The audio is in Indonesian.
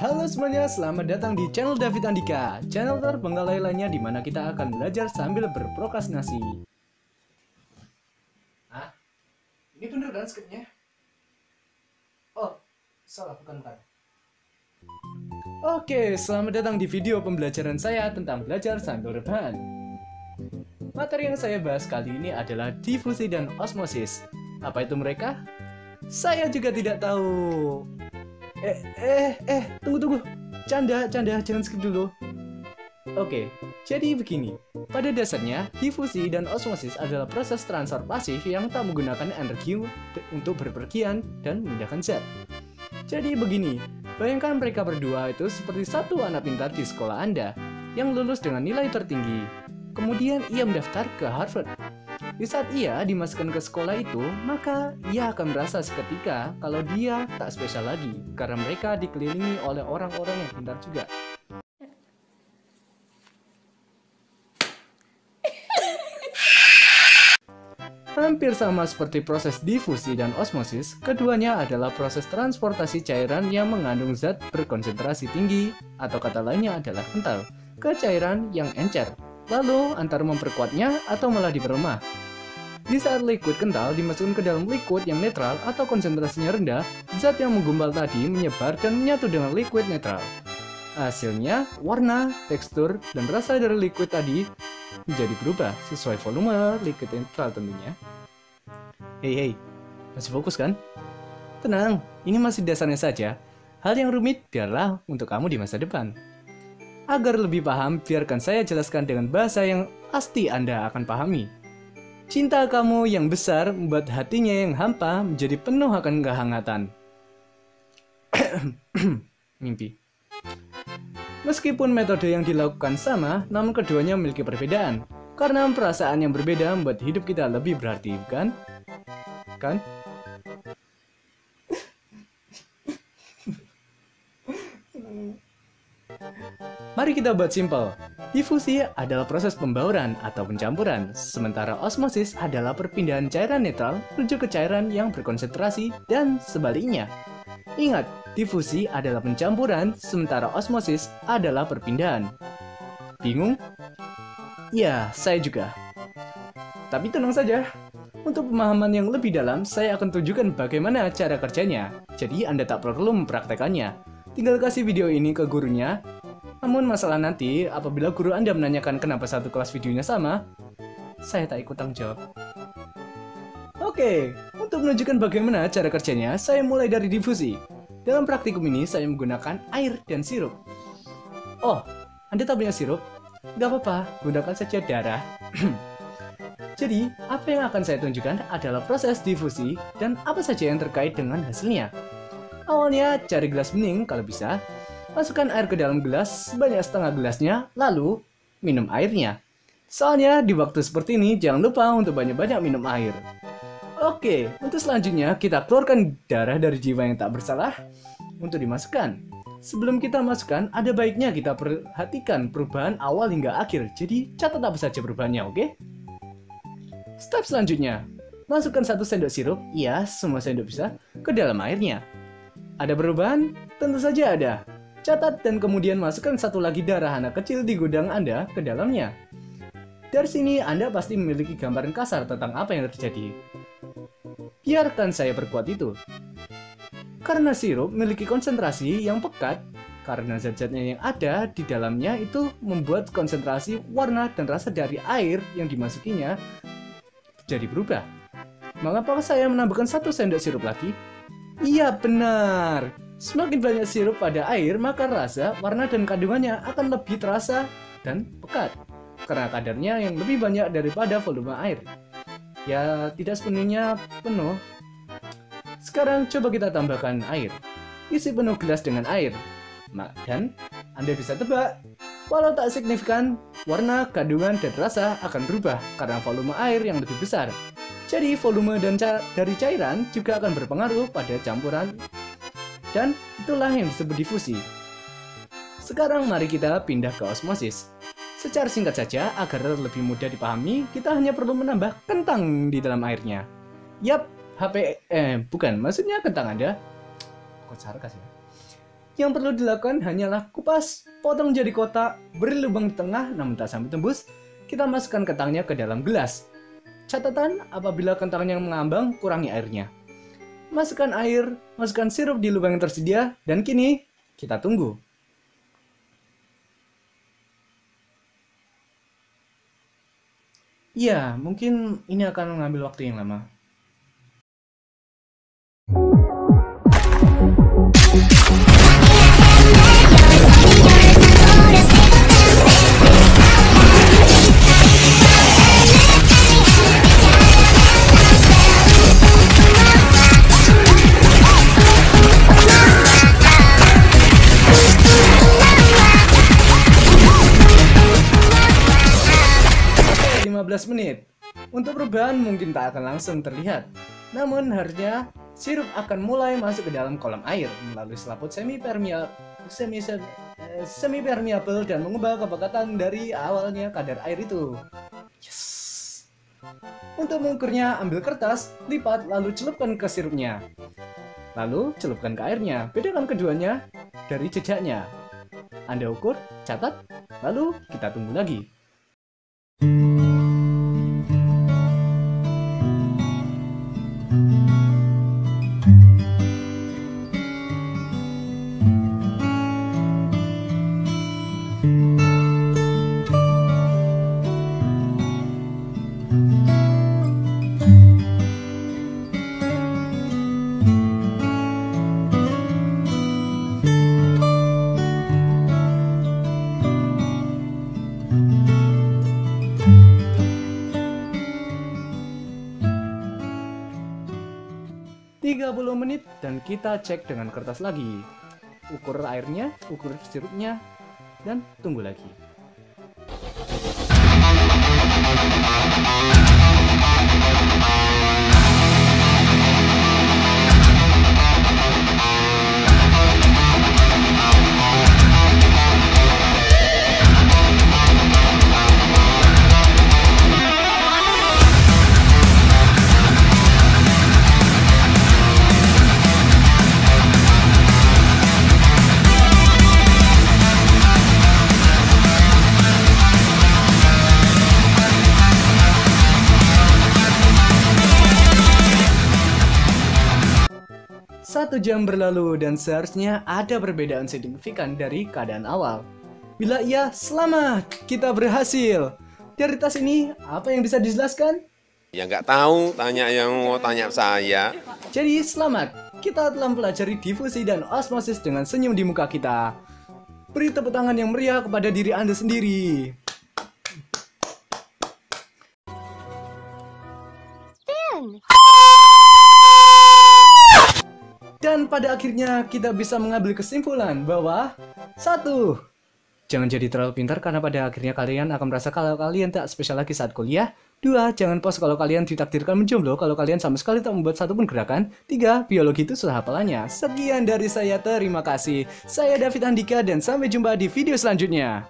Halo semuanya, selamat datang di channel David Andika, channel terbengkalai lainnya di mana kita akan belajar sambil berprokrastinasi. Ah, ini bener kan skripnya? Oh, salah, bukan. Oke, selamat datang di video pembelajaran saya tentang belajar sambil rebahan. Materi yang saya bahas kali ini adalah difusi dan osmosis. Apa itu mereka? Saya juga tidak tahu. Tunggu. Canda, jangan skip dulu. Oke, jadi begini. Pada dasarnya, difusi dan osmosis adalah proses transfer pasif yang tak menggunakan energi untuk berpergian dan memindahkan zat. Jadi begini, bayangkan mereka berdua itu seperti satu anak pintar di sekolah Anda yang lulus dengan nilai tertinggi. Kemudian ia mendaftar ke Harvard. Di saat ia dimasukkan ke sekolah itu, maka ia akan merasa seketika kalau dia tak spesial lagi, karena mereka dikelilingi oleh orang-orang yang pintar juga. Hampir sama seperti proses difusi dan osmosis, keduanya adalah proses transportasi cairan yang mengandung zat berkonsentrasi tinggi, atau kata lainnya adalah kental, ke cairan yang encer, lalu antara memperkuatnya atau malah diperlemah. Di saat liquid kental dimasukkan ke dalam liquid yang netral atau konsentrasinya rendah, zat yang menggumpal tadi menyebar dan menyatu dengan liquid netral. Hasilnya, warna, tekstur, dan rasa dari liquid tadi menjadi berubah sesuai volume liquid netral tentunya. Hei, masih fokus kan? Tenang, ini masih dasarnya saja. Hal yang rumit biarlah untuk kamu di masa depan. Agar lebih paham, biarkan saya jelaskan dengan bahasa yang pasti Anda akan pahami. Cinta kamu yang besar membuat hatinya yang hampa menjadi penuh akan kehangatan. Mimpi. Meskipun metode yang dilakukan sama, namun keduanya memiliki perbedaan. Karena perasaan yang berbeda membuat hidup kita lebih berarti, bukan? Kan? Mari kita buat simpel. Difusi adalah proses pembauran atau pencampuran, sementara osmosis adalah perpindahan cairan netral menuju ke cairan yang berkonsentrasi dan sebaliknya. Ingat, difusi adalah pencampuran, sementara osmosis adalah perpindahan. Bingung? Ya, saya juga. Tapi tenang saja, untuk pemahaman yang lebih dalam, saya akan tunjukkan bagaimana cara kerjanya. Jadi Anda tak perlu mempraktekannya. Tinggal kasih video ini ke gurunya. Namun masalah nanti, apabila guru Anda menanyakan kenapa satu kelas videonya sama, saya tak ikut tanggung jawab. Oke, untuk menunjukkan bagaimana cara kerjanya, saya mulai dari difusi. Dalam praktikum ini, saya menggunakan air dan sirup. Oh, Anda tak punya sirup? Gak apa-apa, gunakan saja darah. Jadi, apa yang akan saya tunjukkan adalah proses difusi dan apa saja yang terkait dengan hasilnya. Awalnya, cari gelas bening kalau bisa. Masukkan air ke dalam gelas sebanyak setengah gelasnya, lalu minum airnya. Soalnya di waktu seperti ini jangan lupa untuk banyak-banyak minum air. Oke, untuk selanjutnya kita keluarkan darah dari jiwa yang tak bersalah untuk dimasukkan. Sebelum kita masukkan, ada baiknya kita perhatikan perubahan awal hingga akhir. Jadi catat apa saja perubahannya, oke? Step selanjutnya, masukkan 1 sendok sirup, iya semua sendok bisa, ke dalam airnya. Ada perubahan? Tentu saja ada. Catat dan kemudian masukkan 1 lagi darah anak kecil di gudang Anda ke dalamnya. Dari sini Anda pasti memiliki gambaran kasar tentang apa yang terjadi. Biarkan saya perkuat itu. Karena sirup memiliki konsentrasi yang pekat, karena zat-zatnya yang ada di dalamnya itu membuat konsentrasi, warna, dan rasa dari air yang dimasukinya jadi berubah. Mengapa saya menambahkan 1 sendok sirup lagi? Iya benar. Semakin banyak sirup pada air, maka rasa, warna, dan kandungannya akan lebih terasa dan pekat. Karena kadarnya yang lebih banyak daripada volume air. Ya, tidak sepenuhnya penuh. Sekarang coba kita tambahkan air. Isi penuh gelas dengan air. Dan Anda bisa tebak, walau tak signifikan, warna, kandungan, dan rasa akan berubah karena volume air yang lebih besar. Jadi volume dari cairan juga akan berpengaruh pada campuran. Dan itulah yang disebut difusi. Sekarang mari kita pindah ke osmosis. Secara singkat saja, agar lebih mudah dipahami, kita hanya perlu menambah kentang di dalam airnya. Yap, maksudnya kentang Anda. Kok sarkas ya? Yang perlu dilakukan hanyalah kupas, potong jadi kotak, beri lubang di tengah namun tak sampai tembus. Kita masukkan kentangnya ke dalam gelas. Catatan, apabila kentangnya mengambang, kurangi airnya. Masukkan air, masukkan sirup di lubang yang tersedia, dan kini kita tunggu. Ya, mungkin ini akan mengambil waktu yang lama. 15 menit. Untuk perubahan mungkin tak akan langsung terlihat, namun harusnya sirup akan mulai masuk ke dalam kolam air melalui selaput semi-permeable dan mengubah kepekatan dari awalnya kadar air itu. Yes. Untuk mengukurnya, ambil kertas, lipat, lalu celupkan ke sirupnya. Lalu celupkan ke airnya, bedakan keduanya dari jejaknya. Anda ukur, catat, lalu kita tunggu lagi. Puluh menit dan kita cek dengan kertas lagi. Ukur airnya, ukur sirupnya, dan tunggu lagi. Satu jam berlalu dan seharusnya ada perbedaan signifikan dari keadaan awal. Bila iya, selamat, kita berhasil. Dari tas ini, apa yang bisa dijelaskan? Ya nggak tahu, tanya yang mau tanya saya. Jadi selamat, kita telah mempelajari difusi dan osmosis dengan senyum di muka kita. Beri tepuk tangan yang meriah kepada diri Anda sendiri. Dan pada akhirnya kita bisa mengambil kesimpulan bahwa 1. Jangan jadi terlalu pintar karena pada akhirnya kalian akan merasa kalau kalian tak spesial lagi saat kuliah. 2. Jangan pos kalau kalian ditakdirkan menjomblo kalau kalian sama sekali tak membuat satupun gerakan. 3. Biologi itu sudah hafalannya. Sekian dari saya, terima kasih. Saya David Andika dan sampai jumpa di video selanjutnya.